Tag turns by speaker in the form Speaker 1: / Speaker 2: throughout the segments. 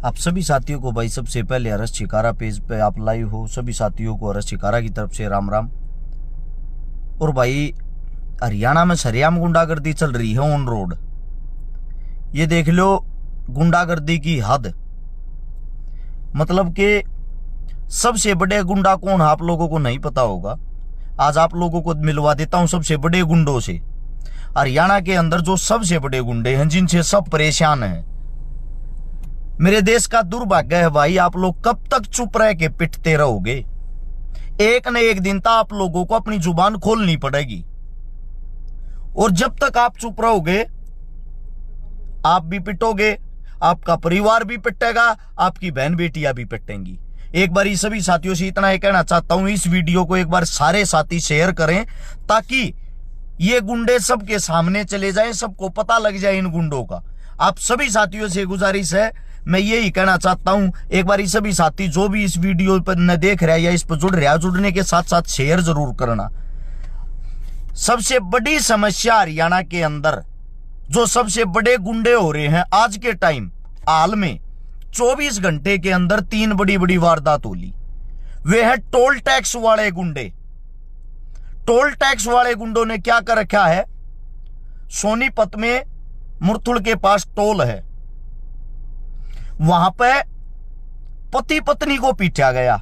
Speaker 1: आप सभी साथियों को भाई सबसे पहले हर्ष चिकारा पेज पे आप लाइव हो, सभी साथियों को हर्ष चिकारा की तरफ से राम राम। और भाई हरियाणा में सरेआम गुंडागर्दी चल रही है ऑन रोड। ये देख लो गुंडागर्दी की हद, मतलब कि सबसे बड़े गुंडा कौन आप लोगों को नहीं पता होगा। आज आप लोगों को मिलवा देता हूं सबसे बड़े गुंडों से। हरियाणा के अंदर जो सबसे बड़े गुंडे हैं, जिनसे सब परेशान हैं। मेरे देश का दुर्भाग्य है भाई, आप लोग कब तक चुप रह के पिटते रहोगे। एक न एक दिन तो आप लोगों को अपनी जुबान खोलनी पड़ेगी, और जब तक आप चुप रहोगे आप भी पिटोगे, आपका परिवार भी पिटेगा, आपकी बहन बेटियां भी पिटेंगी। एक बार ही सभी साथियों से इतना ही कहना चाहता हूं, इस वीडियो को एक बार सारे साथी शेयर करें ताकि ये गुंडे सबके सामने चले जाएं, सबको पता लग जाए इन गुंडों का। आप सभी साथियों से गुजारिश है, मैं यही कहना चाहता हूं, एक बार सभी साथी जो भी इस वीडियो पर न देख रहा है या इस पर जुड़ रहा है, जुड़ने के साथ साथ शेयर जरूर करना। सबसे बड़ी समस्या हरियाणा के अंदर जो सबसे बड़े गुंडे हो रहे हैं आज के टाइम, हाल में 24 घंटे के अंदर 3 बड़ी बड़ी वारदात होली। वे है टोल टैक्स वाले गुंडे। टोल टैक्स वाले गुंडों ने क्या कर रखा है, सोनीपत में मुरथुल के पास टोल है, वहां पे पति पत्नी को पीटा गया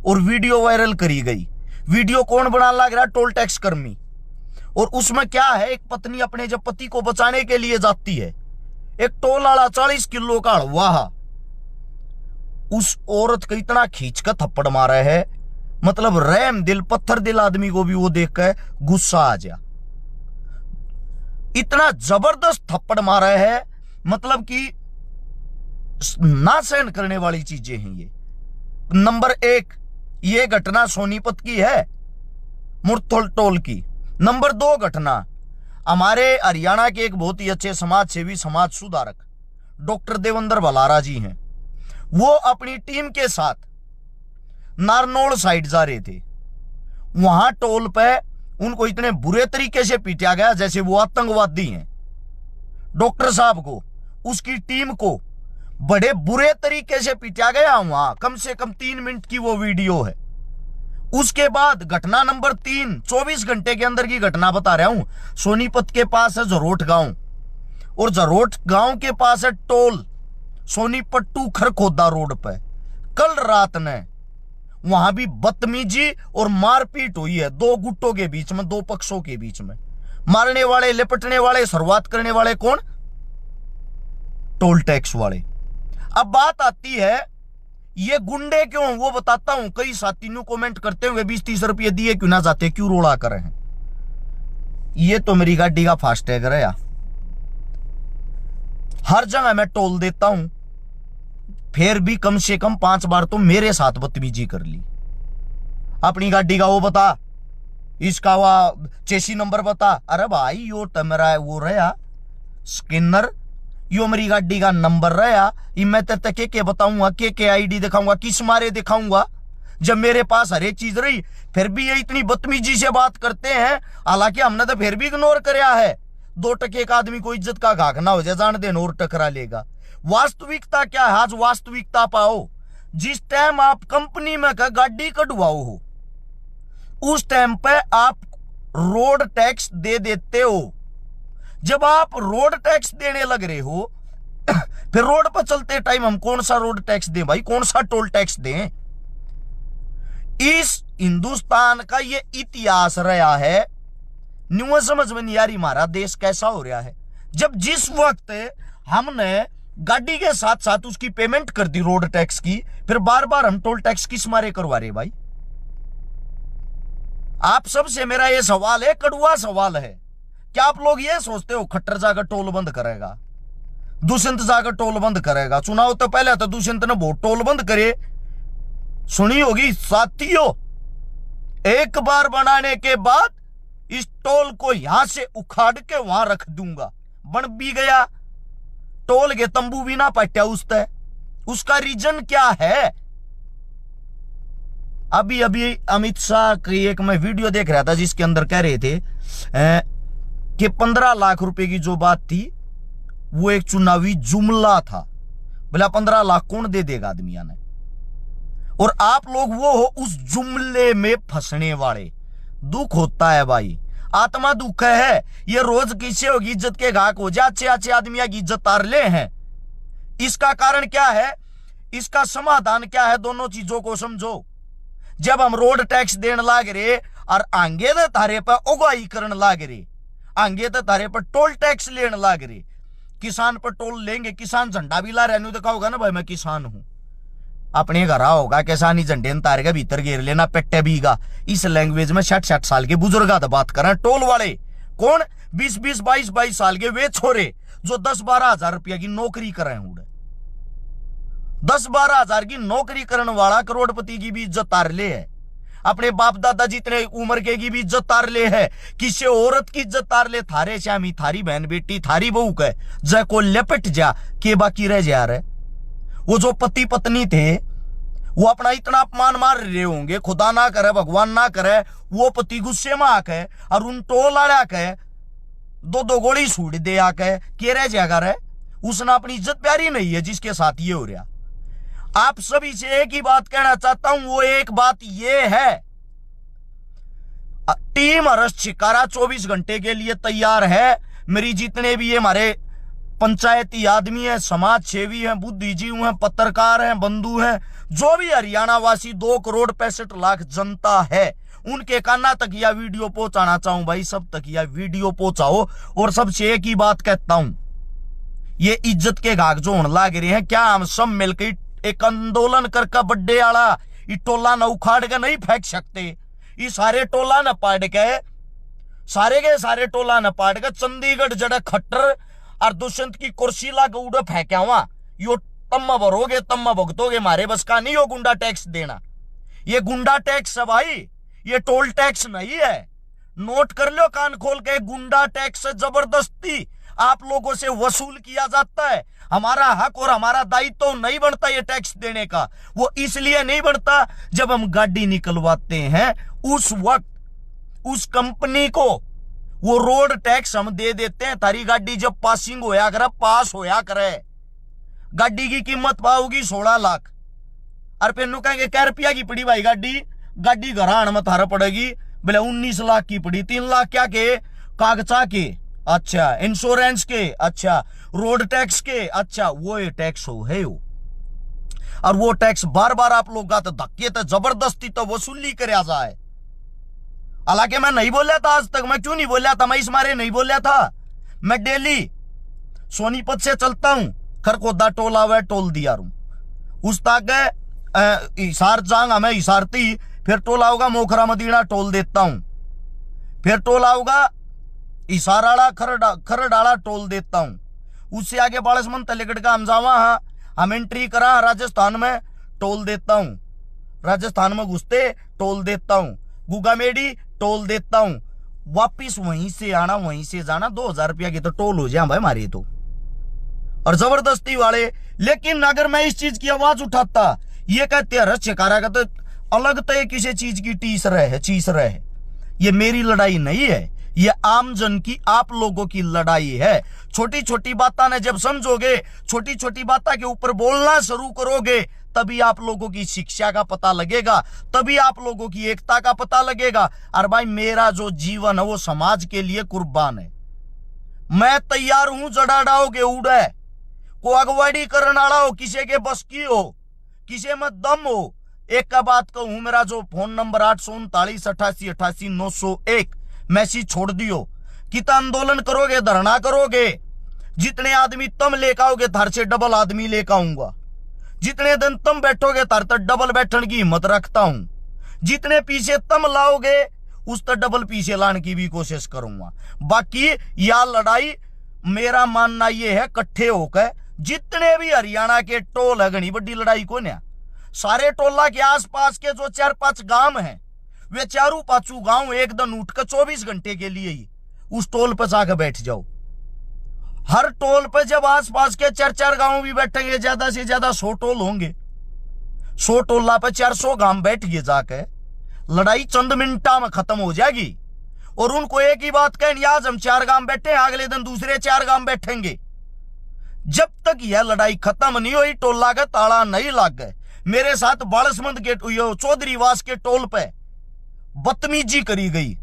Speaker 1: और वीडियो वायरल करी गई। वीडियो कौन बना लग रहा, टोल टैक्स कर्मी। और उसमें क्या है, एक पत्नी अपने जब पति को बचाने के लिए जाती है, एक टोल वाला 40 किलो का हलवा उस औरत को इतना खींच कर थप्पड़ मारा है, मतलब रहम दिल पत्थर दिल आदमी को भी वो देखकर गुस्सा आ जाए। इतना जबरदस्त थप्पड़ मारा है, मतलब कि ना सहन करने वाली चीजें हैं ये। नंबर 1 ये घटना सोनीपत की है, मुरथुल टोल की। नंबर 2 घटना हमारे हरियाणा के एक बहुत ही अच्छे समाज सेवी, समाज सुधारक डॉक्टर देवेंद्र भलारा जी हैं। वो अपनी टीम के साथ नारनौल साइड जा रहे थे। वहां टोल पे उनको इतने बुरे तरीके से पीटा गया जैसे वो आतंकवादी हैं। डॉक्टर साहब को, उसकी टीम को बड़े बुरे तरीके से पीटा गया वहां। कम से कम 3 मिनट की वो वीडियो है। उसके बाद घटना नंबर 3, 24 घंटे के अंदर की घटना बता रहा हूं। सोनीपत के पास है जरोट गांव, और जरोट गांव के पास है toll, Sonipat to Kharkhoda road पे। कल रात ने वहां भी बदतमीजी और मारपीट हुई है, 2 गुटों के बीच में, 2 पक्षों के बीच में। मारने वाले, लिपटने वाले, शुरुआत करने वाले कौन, टोल टैक्स वाले। अब बात आती है ये गुंडे क्यों, वो बताता हूं। कई साथी नु कमेंट करते हुए 20-30 रुपये दिए क्यों ना जाते, क्यों रोड़ा कर रहे हैं। ये तो मेरी गाड़ी का फास्टैग है यार, हर जगह मैं टोल देता हूं, फिर भी कम से कम 5 बार तो मेरे साथ बदतमीजी कर ली। अपनी गाड़ी का वो बता, इसका वो चेसी नंबर बता। अरे भाई यो तो मेरा वो रहा स्किनर, यो मेरी गाड़ी का नंबर रहा। मैं तेरे के बताऊंगा, के आईडी दिखाऊंगा, किस मारे दिखाऊंगा, जब मेरे पास हर एक चीज रही। फिर भी ये इतनी बदतमीजी से बात करते हैं, हालांकि हमने तो फिर भी इग्नोर कराया है। 2 टके का आदमी को इज्जत का घाघ ना हो जाए, जान दे और टकरा लेगा। वास्तविकता क्या है, आज वास्तविकता पाओ। जिस टाइम आप कंपनी में का गाड़ी कटवाओ हो, उस टाइम पे आप रोड टैक्स दे देते हो। जब आप रोड टैक्स देने लग रहे हो, फिर रोड पर चलते टाइम हम कौन सा रोड टैक्स दें भाई, कौन सा टोल टैक्स दें। इस हिंदुस्तान का ये इतिहास रहा है। न्यू समझ में नहीं आ रही हमारा देश कैसा हो रहा है। जब जिस वक्त हमने गाड़ी के साथ साथ उसकी पेमेंट कर दी रोड टैक्स की, फिर बार बार हम टोल टैक्स किस मारे करवा रहे भाई। आप सबसे मेरा ये सवाल है, कड़वा सवाल है। क्या आप लोग ये सोचते हो खट्टर जाकर टोल बंद करेगा, दुष्यंत जाकर टोल बंद करेगा? चुनाव तो पहले तो दुष्यंत ने बहुत टोल बंद करे, सुनी होगी साथियों। एक बार बनाने के बाद इस टोल को यहां से उखाड़ के वहां रख दूंगा। बन भी गया, टोल के तंबू भी ना पट्या उसते। उसका रीजन क्या है? अभी अभी अमित शाह की एक मैं वीडियो देख रहा था जिसके अंदर कह रहे थे कि 15 लाख रुपए की जो बात थी वो एक चुनावी जुमला था। बोला 15 लाख कौन दे देगा आदमिया ने। और आप लोग वो हो उस जुमले में फंसने वाले। दुख होता है भाई, आत्मा दुख है। ये रोज किसी होगी इज्जत के घाक हो जाए, अच्छे अच्छे आदमिया की इज्जत तार ले हैं। इसका कारण क्या है, इसका समाधान क्या है, दोनों चीजों को समझो। जब हम रोड टैक्स देने लाग रहे और आगे तो तारे पर उगाई करने लाग रहे, आगे तो तारे पर टोल टैक्स लेने लाग रहे, किसान पर टोल लेंगे, किसान झंडा भी ला रहे, नहीं तो कहा होगा ना भाई मैं किसान हूं। अपने घर होगा किसानी झंडे तारे के भीतर घेर लेना पेट्टे भीगा। इस लैंग्वेज में 60-60 साल के बुजुर्ग बात कर रहे हैं। टोल वाले कौन, 20-20, 22-22 साल के वे छोरे जो 10-12 हजार रुपया की नौकरी कर रहे हैं। 10-12 हजार की नौकरी करने वाला करोड़पति की भी इज्जत तार ले है, अपने बाप दादा जितने उम्र के की भी इज्जत तार ले है, किसी औरत की इज्जत तार ले। थारे श्यामी, थारी बहन बेटी, थारी बहू के जय को लेपट जा के बाकी रह जा रहे। वो जो पति पत्नी थे वो अपना इतना अपमान मार रहे होंगे, खुदा ना करे भगवान ना करे वो पति गुस्से में आके और उन टोल आया के 2-2 गोली सूट दे आके के रह जाएगा रे। उसने अपनी इज्जत प्यारी नहीं है जिसके साथ ये हो रहा। आप सभी से एक ही बात कहना चाहता हूं, वो एक बात ये है, टीम अरेस्ट शिकारा 24 घंटे के लिए तैयार है। मेरी जितने भी हमारे पंचायती आदमी हैं, समाज सेवी हैं, बुद्धिजीवी हैं, पत्रकार हैं, बंधु हैं, जो भी हरियाणा वासी 2 करोड़ 65 लाख जनता है, उनके काना तक यह वीडियो पहुंचाना चाहूं भाई, सब तक यह वीडियो पहुंचाओ। और सबसे एक ही बात कहता हूं, ये इज्जत के घाक जो होने लाग रहे हैं, क्या हम सब मिलकर एक आंदोलन करके बड्डे आला ये टोला न उखाड़ के नहीं फेंक सकते? ये सारे टोला न पाड़ के, सारे के सारे टोला न पाड़ के चंडीगढ़ जड़ा खट्टर और दुष्यंत की कुर्सी ला के उड़े फेंका हुआ, यो तम्मा भरोगे तम्मा भुगतोगे। मारे बस का नहीं हो गुंडा टैक्स देना। ये गुंडा टैक्स है भाई, ये टोल टैक्स नहीं है। नोट कर लो कान खोल के, गुंडा टैक्स जबरदस्ती आप लोगों से वसूल किया जाता है। हमारा हक और हमारा दायित्व तो नहीं बनता ये टैक्स देने का। वो इसलिए नहीं बनता, जब हम गाड़ी निकलवाते हैं उस वक्त उस कंपनी को वो रोड टैक्स हम दे देते हैं। तारी गाड़ी जब पासिंग होया करे, पास होया करे, गाड़ी की कीमत पाओगी 16 लाख और फिर कहेंगे क्या रुपया की पड़ी भाई गाड़ी, गाड़ी घर आने में थारा पड़ेगी बोले 19 लाख की पड़ी। 3 लाख क्या के, कागजा के, अच्छा इंश्योरेंस के, अच्छा रोड टैक्स के, अच्छा वो ये टैक्स हो है वो। और वो टैक्स बार बार आप लोग का तो धक्के तो जबरदस्ती तो वसूली कराया जाए। हालांकि मैं नहीं बोला था आज तक, मैं क्यों नहीं बोला था, मैं इस मारे नहीं बोला था। मैं डेली सोनीपत से चलता हूं, खरकोदा टोल आवे टोल दिया रू, उस तक हिसार जांग हमें हिसारती, फिर टोल आऊगा मोखरा मदीना टोल देता हूं, फिर टोल आऊगा हिसाराड़ा खरडाड़ा टोल देता हूं, उससे आगे बालसमंद तलेगढ़ का हम जावा, हाँ हम एंट्री करा राजस्थान में टोल देता हूं, राजस्थान में घुसते टोल देता हूं, गुगामेडी टोल देता हूं, वापिस वहीं से आना वहीं से जाना 2000 रुपया की तो टोल हो जाए भाई हमारी तो, और जबरदस्ती वाले। लेकिन अगर मैं इस चीज की आवाज उठाता, ये कहते हैं रक्षकारा का तो अलग तय किसी चीज की टीस रहे चीज रहे। ये मेरी लड़ाई नहीं है, ये आम जन की आप लोगों की लड़ाई है। छोटी छोटी बातें ने जब समझोगे, छोटी छोटी बातें के ऊपर बोलना शुरू करोगे, तभी आप लोगों की शिक्षा का पता लगेगा, तभी आप लोगों की एकता का पता लगेगा। और भाई मेरा जो जीवन है वो समाज के लिए कुर्बान है। मैं तैयार हूं जड़ा डाओगे उड़े को अगवाड़ी करने वाला हो, किसी के बस की हो, किसी में दम हो। एक का बात कहूं, मेरा जो फोन नंबर 8398888 मैसेज छोड़ दियो। कितना आंदोलन करोगे, धरना करोगे, जितने आदमी तुम लेकर आओगे थार से डबल आदमी लेकर आऊंगा। जितने दिन तुम बैठोगे तार तक डबल बैठने की हिम्मत रखता हूं। जितने पीछे तुम लाओगे उस तक डबल पीछे लाने की भी कोशिश करूंगा। बाकी यह लड़ाई मेरा मानना यह है, इकट्ठे होकर जितने भी हरियाणा के टोल है, घनी बड़ी लड़ाई को ना, सारे टोला के आसपास के जो 4-5 गांव हैं, वे चारों पांचों गांव एक दिन उठकर 24 घंटे के लिए ही उस टोल पर जाकर बैठ जाओ। हर टोल पर जब आसपास के 4-4 गांव भी बैठेंगे, ज्यादा से ज्यादा 100 टोल होंगे, 100 टोला पर 400 गांव बैठ गए जाके, लड़ाई चंद मिनटा में खत्म हो जाएगी। और उनको एक ही बात कहनी, आज हम 4 गांव बैठे, अगले दिन दूसरे 4 गांव बैठेंगे। जब तक यह लड़ाई खत्म नहीं हुई टोला का ताला नहीं लग गए। मेरे साथ बालसमंद के चौधरी वास के टोल पे बदतमीजी करी गई।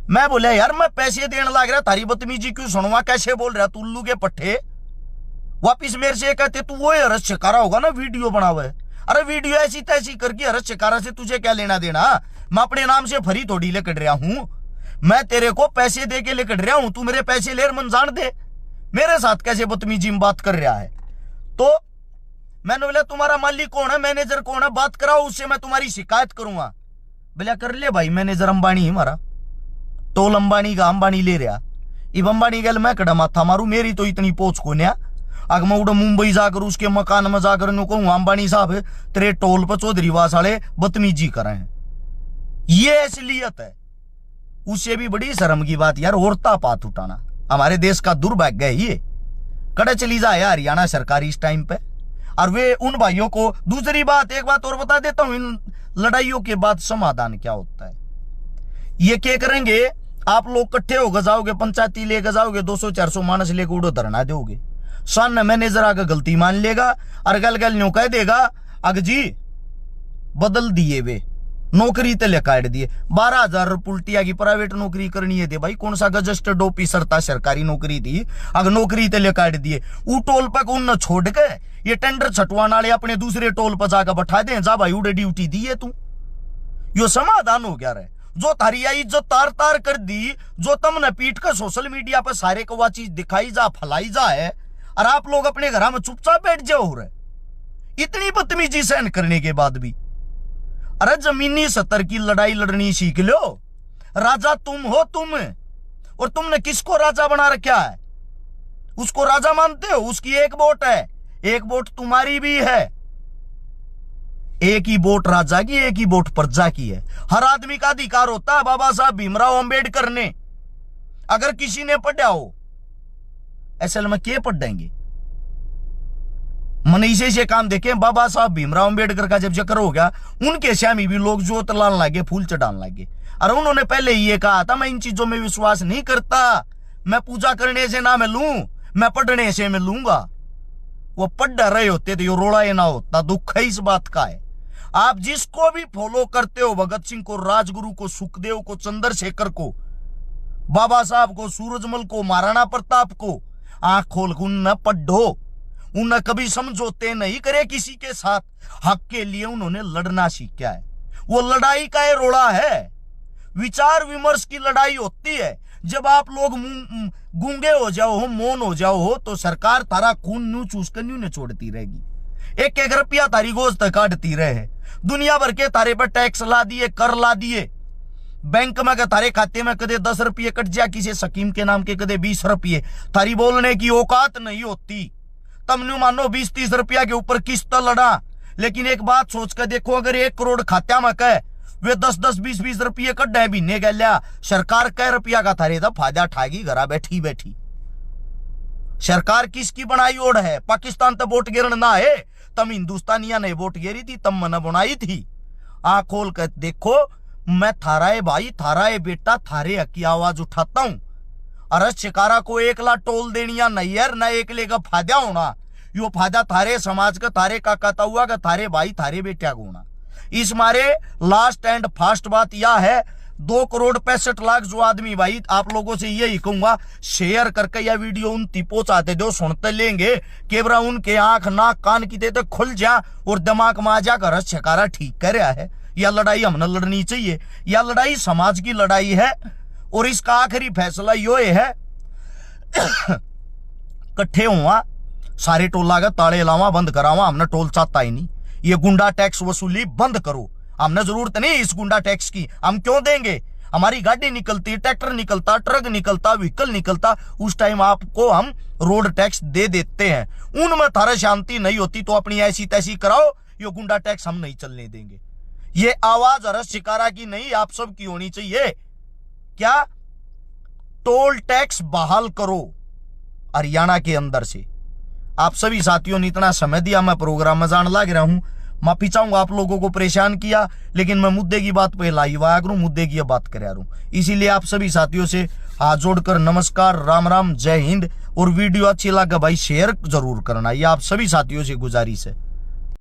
Speaker 1: मैं बोला यार मैं पैसे देने लग रहा, थारी बदतमीजी क्यों सुनवा, कैसे बोल रहा तू उल्लू के पट्टे। वापिस मेरे से कहते तू वो हरस शिकारा होगा ना वीडियो बनावे। अरे वीडियो ऐसी तैसी करके हरस शिकारा से तुझे क्या लेना देना। मैं अपने नाम से फरी थोड़ी लेकर रहा हूं, मैं तेरे को पैसे दे के लेकर रहा हूं, तू मेरे पैसे ले मन जान दे। मेरे साथ कैसे बदतमीजी में बात कर रहा है। तो मैंने बोला तुम्हारा मालिक कौन है, मैनेजर कौन है, बात कराओ उससे, मैं तुम्हारी शिकायत करूंगा। बोला कर ले भाई, मैनेजर अंबानी है हमारा, टोल अंबानी का, अंबानी ले रहा। इब अंबानी गल मैं कड़ा माथा मारू, मेरी तो इतनी पोच को न्या। अगर मैं उड़ा मुंबई जाकर उसके मकान में जाकर कहूँ अंबानी साहब तेरे टोल पर चौधरी वास वाले बदतमीजी कर रहे हैं, ये असलियत है। उससे भी बड़ी शर्म की बात यार, औरता पात उठाना हमारे देश का दुर्भाग्य है। ये कड़े चली जाए हरियाणा सरकार इस टाइम पे, और वे उन भाइयों को। दूसरी बात, एक बात और बता देता हूं, इन लड़ाइयों के बाद समाधान क्या होता है। ये क्या करेंगे, आप लोग इकट्ठे होकर जाओगे, पंचायती लेकर जाओगे, 200-400 मानस लेकर उड़ो धरना दोगे। सन मैनेजर आकर गलती मान लेगा और गल गल न्यू कह देगा अग जी बदल दिए वे नौकरी तले काट दिए। 12,000 पुल्टिया की प्राइवेट नौकरी करनी है दे भाई, कौन सा गजस्टेड ऑफिसर था, सरकारी नौकरी थी, अगर नौकरी तले काट दिए। वो टोल पर उन छोड़ के ये टेंडर छटवाने वाले अपने दूसरे टोल पर जाकर बैठा दे, जा भाई उड़े ड्यूटी दी है तू। यो समाधान हो गया रहे। जो थारी आई इज्जत तार तार कर दी, जो तुमने पीट कर सोशल मीडिया पर सारे को वह चीज दिखाई जा फैलाई जा है, और आप लोग अपने घर में चुपचाप बैठ जाओ रहे इतनी बदतमीजी सहन करने के बाद भी। अरे जमीनी सतर की लड़ाई लड़नी सीख लो। राजा तुम हो तुम, और तुमने किसको राजा बना रखा है, उसको राजा मानते हो। उसकी एक वोट है, एक वोट तुम्हारी भी है। एक ही वोट राजा की, एक ही वोट प्रजा की है। हर आदमी का अधिकार होता है। बाबा साहब भीमराव अंबेडकर ने, अगर किसी ने पढ़ा हो, असल में क्या पढ़ेंगे, मनीषे से काम देखे। बाबा साहब भीमराव अंबेडकर का जब जिक्र हो गया, उनके श्यामी भी लोग जोत लाने लगे, फूल चढ़ाने लगे। और उन्होंने पहले ये कहा था मैं इन चीजों में विश्वास नहीं करता, मैं पूजा करने से ना मिलूं, मैं पढ़ने से मिलूंगा। वो पढ़ रहे होते तो ये रोड़ा ये ना होता। दुख है इस बात का है। आप जिसको भी फॉलो करते हो, भगत सिंह को, राजगुरु को, सुखदेव को, चंद्रशेखर को, बाबा साहब को, सूरजमल को, महाराणा प्रताप को, आंख खोल उन पढ़ो। उन्हें कभी समझौते नहीं करे किसी के साथ, हक के लिए उन्होंने लड़ना सीखा है। वो लड़ाई का ये रोड़ा है, विचार विमर्श की लड़ाई होती है। जब आप लोग गूंगे हो जाओ हो, मौन हो जाओ हो, तो सरकार तारा खून न्यू चूस कर न्यू ने छोड़ती रहेगी। एक एक रुपया तारी गोज तक काटती रहे। दुनिया भर के तारे पर टैक्स ला दिए, कर ला दिए। बैंक में तारे खाते में कदे 10 रुपये कट जा, किसी स्कीम के नाम के कदे 20 रुपये। तारी बोलने की औकात नहीं होती। तम न्यू मानो 20-30 रुपया के ऊपर किस्त लड़ा। लेकिन एक बात सोच कर देखो, अगर 1 करोड़ खात्या में कह वे 10-10, 20-20 रुपये कट डे बीने गया, सरकार कै रुपया का थारे था फायदा ठागी घरा बैठी बैठी। सरकार किसकी बनाई ओढ़ है। पाकिस्तान तो वोट गिरन ना है, तम हिंदुस्तानिया ने वोट गिरी थी, तम मन बनाई थी। आंख खोल कर देखो, मैं थारा है भाई, थारा है बेटा, थारे हक की आवाज उठाता हूं। अरस शिकारा को 1 लाख टोल देनिया नहीं यार, न 1 लेगा फायदा होना। यो फायदा थारे समाज का, थारे काका हुआ का, थारे भाई, थारे बेटा को होना। इस मारे लास्ट एंड फास्ट बात यह है, 2,65,00,000 जो आदमी, भाई आप लोगों से यही कहूंगा, शेयर करके यह वीडियो उन पहुंचाते दो, सुनते लेंगे केवरा उनके आंख नाक कान की देते खुल जा और दिमाग में आ जा कर शिकारा ठीक कर रहा है। यह लड़ाई हमने लड़नी चाहिए। यह लड़ाई समाज की लड़ाई है, और इसका आखिरी फैसला यो है इकट्ठे हुआ, सारे टोला का ताले लावा, बंद करावा। हमने टोल चाहता ही नहीं। ये गुंडा टैक्स वसूली बंद करो। हमने जरूरत नहीं इस गुंडा टैक्स की, हम क्यों देंगे। हमारी गाड़ी निकलती, ट्रैक्टर निकलता, ट्रक निकलता, व्हीकल निकलता, उस टाइम आपको हम रोड टैक्स दे देते हैं। उनमें थारा शांति नहीं होती तो अपनी ऐसी तैसी कराओ, ये गुंडा टैक्स हम नहीं चलने देंगे। ये आवाज हरस शिकारा की नहीं, आप सब की होनी चाहिए। क्या टोल टैक्स बहाल करो हरियाणा के अंदर से। आप सभी साथियों ने इतना समय दिया, मैं प्रोग्राम में जान लग रहा हूं, माफी चाहूंगा आप लोगों को परेशान किया, लेकिन मैं मुद्दे की बात पे लाई हुआ करूं, मुद्दे की बात कर रहा हूं। इसीलिए आप सभी साथियों से हाथ जोड़कर नमस्कार, राम राम, जय हिंद। और वीडियो अच्छी लगा भाई शेयर जरूर करना, ये आप सभी साथियों से गुजारिश है।